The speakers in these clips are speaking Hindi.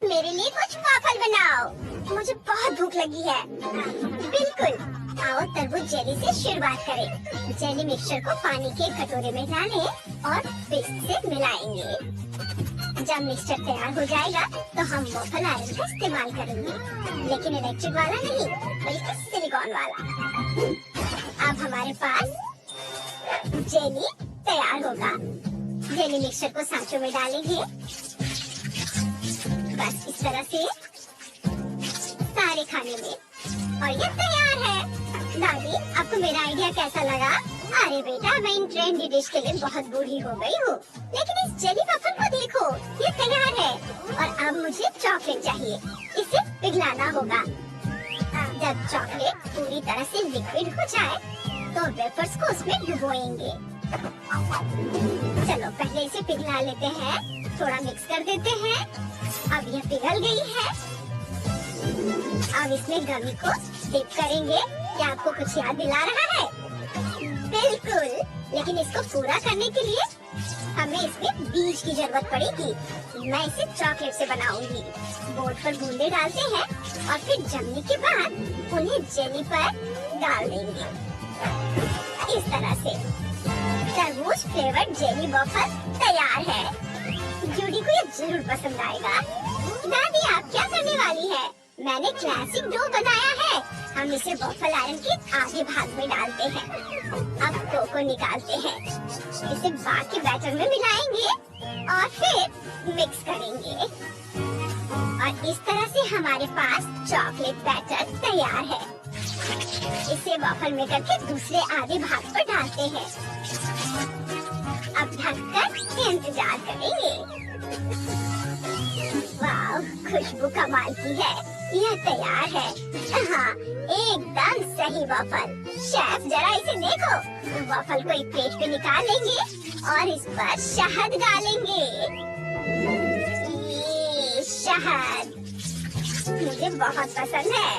मेरे लिए कुछ वाफल बनाओ, मुझे बहुत भूख लगी है। बिल्कुल, आओ तरबूज जेली से शुरुआत करें। जेली मिक्सचर को पानी के कटोरे में डालें और विस्क से मिलाएंगे। जब मिक्सचर तैयार हो जाएगा तो हम वाफल आयरन का इस्तेमाल करेंगे, लेकिन इलेक्ट्रिक वाला नहीं बल्कि सिलिकॉन वाला। अब हमारे पास जेली तैयार होगा। जेली मिक्सचर को सांचों में डालेंगे, बस इस तरह से सारे खाने में, और ये तैयार है। दादी, आपको मेरा आइडिया कैसा लगा? अरे बेटा, मैं इन ट्रेंडी डिश के लिए बहुत बूढ़ी हो गई हूँ, लेकिन इस जेली वफल को देखो, ये तैयार है। और अब मुझे चॉकलेट चाहिए, इसे पिघलाना होगा। जब चॉकलेट पूरी तरह से लिक्विड हो जाए तो वेफर्स को उसमें डुबोएंगे। चलो पहले इसे पिघला लेते हैं, थोड़ा मिक्स कर देते हैं। अब यह पिघल गई है। अब इसमें गमी को डिप करेंगे। क्या आपको कुछ याद दिला रहा है? बिल्कुल, लेकिन इसको पूरा करने के लिए हमें इसमें बीज की जरूरत पड़ेगी। मैं इसे चॉकलेट से बनाऊंगी। बोर्ड पर बूंदे डालते हैं और फिर जमने के बाद उन्हें जेली पर डाल देंगे, इस तरह से। तरबूज फ्लेवर्ड जेली वॉफल तैयार है। जूडी को ये जरूर पसंद आएगा। दादी, आप क्या करने वाली है? मैंने क्लासिक डो बनाया है। हम इसे वॉफल आयरन के आगे भाग में डालते हैं। अब डो को निकालते हैं, इसे बाकी बैटर में मिलाएंगे और फिर मिक्स करेंगे। और इस तरह से हमारे पास चॉकलेट बैटर तैयार है। इसे वॉफल मेकर के दूसरे आधे भाग पर डालते हैं। अब ढककर इंतजार करेंगे। वाह, खुशबू कमाल की है। यह तैयार है। हाँ, एकदम सही वॉफल। शेफ, जरा इसे देखो। वॉफल को एक प्लेट पे निकाल लेंगे और इस पर शहद डालेंगे। ये शहद मुझे बहुत पसंद है।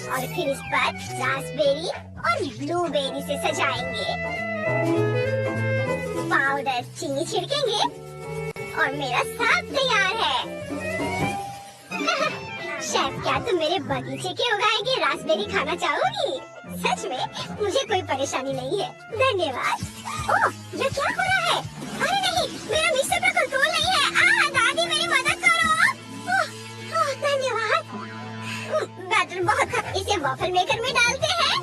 और फिर इस पर रास्पबेरी और ब्लूबेरी से सजाएंगे। पाउडर चीनी छिड़केंगे और मेरा साग तैयार है। शेफ, क्या तुम मेरे बगीचे के उगाए गए रास्पबेरी खाना चाहोगी? सच में मुझे कोई परेशानी नहीं है, धन्यवाद। ओह, ये क्या हो रहा है? अरे नहीं, मेरा मिक्सर पर कंट्रोल नहीं है। दादी, मेरी मदद करो। ओह, धन्यवाद। बैटर बहुत खराब। इसे वॉफल मेकर में डालते हैं।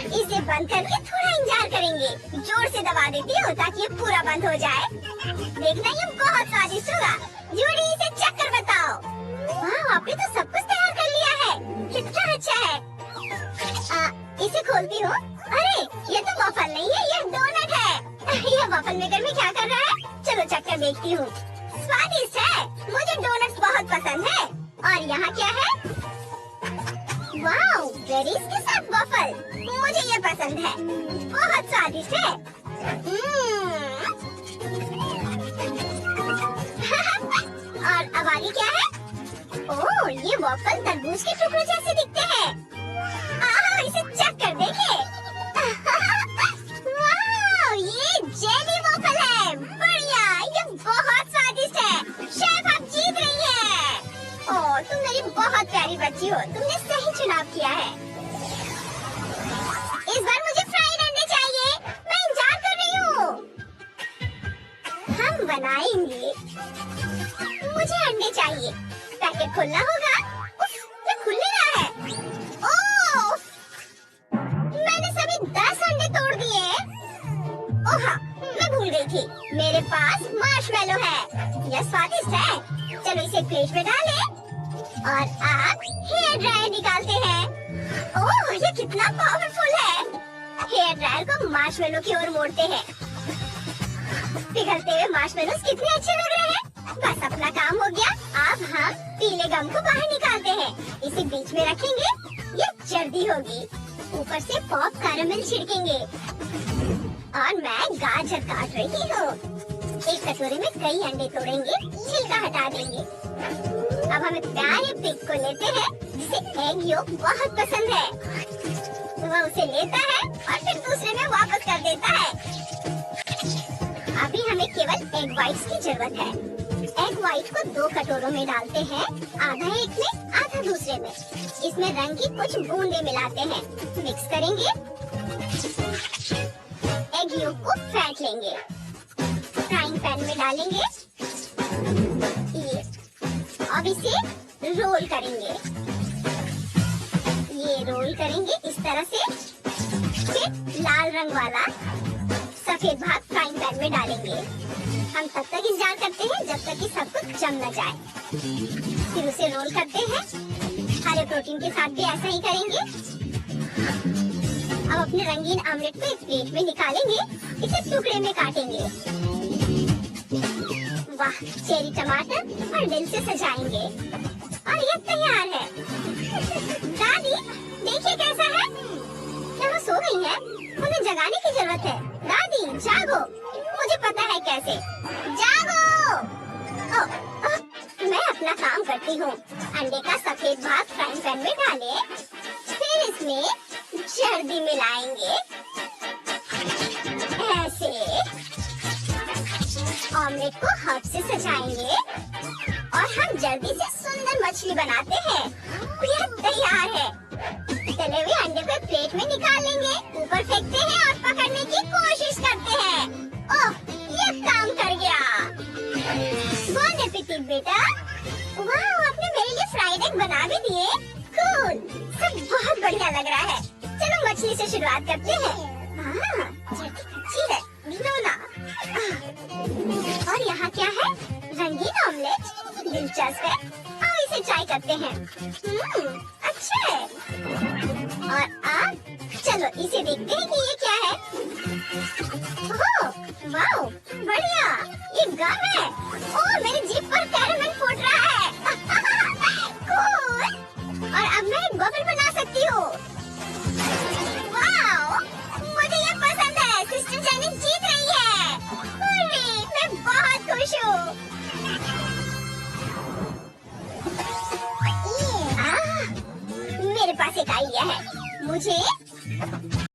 इसे बंद करके थोड़ा इंतजार करेंगे। जोर से दबा देती हूँ ताकि ये पूरा बंद हो जाए। देखना, ये बहुत स्वादिष्ट होगा। जूडी, इसे चेक कर बताओ। वाह, आपने तो सब कुछ तैयार कर लिया है। कितना अच्छा है। इसे खोलती हूँ। अरे, ये तो वॉफल नहीं है, ये डोनट है। यह वॉफल मेकर में क्या कर रहा है? चलो चेक कर देखती हूँ। स्वादिष्ट है, मुझे डोनट्स बहुत पसंद है। और यहाँ क्या है? वाओ, बेरीज के साथ वॉफल, मुझे ये पसंद है, बहुत स्वादिष्ट है। और अब आगे क्या है? ओह, ये वॉफल तरबूज के टुकड़े जैसे दिखते हैं। इसे चेक कर देखें। वाह, ये जेली वॉफल है। बढ़िया, ये बहुत स्वादिष्ट है। शेफ, आप जीत रही हैं। ओह, तुम मेरी बहुत प्यारी बच्ची हो। तुमने सही चुनाव किया है। इस बार मुझे फ्राइड अंडे चाहिए। मैं इंतजार कर रही हूँ। हम बनाएंगे। मुझे अंडे चाहिए। पैकेट खोलना होगा। उफ, ये खुल नहीं रहा है। ओह, मैंने सभी 10 अंडे तोड़ दिए। ओह हाँ, मैं भूल गई थी, मेरे पास मार्शमेलो है। यह स्वादिष्ट है। चलो इसे प्लेट में डालें और आप हेयर ड्रायर निकालते हैं। ओह, ये कितना पावरफुल है। हेयर ड्रायर को मार्शमेलो की ओर मोड़ते हैं। पिघलते हुए मार्शमेलोस कितने अच्छे लग रहे हैं। बस अपना काम हो गया। अब हम पीले गम को बाहर निकालते हैं। इसे बीच में रखेंगे, ये जर्दी होगी। ऊपर से पॉप कैरेमल छिड़केंगे। और मैं गाजर काट रही हूँ। एक कटोरे में कई अंडे तोड़ेंगे, छिलका हटा देंगे। अब हम एक प्यारे पिग को लेते हैं जिसे एग योक बहुत पसंद है। वह उसे लेता है और फिर दूसरे में वापस कर देता है। अभी हमें केवल एग वाइट्स की जरूरत है। एग व्हाइट को 2 कटोरों में डालते हैं, आधा एक में आधा दूसरे में। इसमें रंग की कुछ बूंदे मिलाते हैं, मिक्स करेंगे। एग योक को फेंट लेंगे, फ्राइंग पैन में डालेंगे। ये अब इसे रोल करेंगे, ये रोल करेंगे इस तरह से। फिर लाल रंग वाला सफेद भाग फ्राइंग पैन में डालेंगे। हम तब तक इंतजार करते हैं जब तक कि सब कुछ जम न जाए। फिर उसे रोल करते हैं। हरे प्रोटीन के साथ भी ऐसा ही करेंगे। अब अपने रंगीन ऑमलेट को एक प्लेट में निकालेंगे, इसे टुकड़े में काटेंगे। वाह, चेरी टमाटर और दिल से सजाएंगे और ये तैयार है। दादी देखिए कैसा है। क्या वो सो गई है? उन्हें जगाने की जरूरत है। दादी जागो, मुझे पता है कैसे। जागो। मैं अपना काम करती हूँ। अंडे का सफेद भाग फ्राइंग पैन में डालें, फिर इसमें जर्दी मिलाएंगे ऐसे। ऑमलेट को हर्ब से सजाएंगे और हम जल्दी से सुंदर मछली बनाते हैं। यह तैयार है। तले हुए अंडे को प्लेट में निकाल लेंगे, ऊपर फेंकते हैं और पकड़ने की कोशिश करते हैं। ओह, ये काम कर गया। बोन एपेटिट बेटा। वाह, आपने मेरे लिए फ्राइड एग बना भी दिए। कूल, सब बहुत बढ़िया लग रहा है। चलो मछली से शुरुआत करते हैं। हाँ, अच्छी है, घिनौना। और यहाँ क्या है? रंगीन ऑमलेट। दिलचस्प है, आओ इसे ट्राई करते हैं। अच्छा है। और अब चलो इसे देखते हैं कि ये क्या है। ओह, वाओ, बढ़िया, ये गम है। ओह, मेरी जीभ पर कैरेमल फूट रहा है। कूल। और अब मैं एक बबल बना सकती हूँ। वाओ, मुझे ये पसंद है। सिस्टर जेनी जीत रही है। अरे, मैं बहुत खुश हूँ। मेरे पास एक आइडिया है। मुझे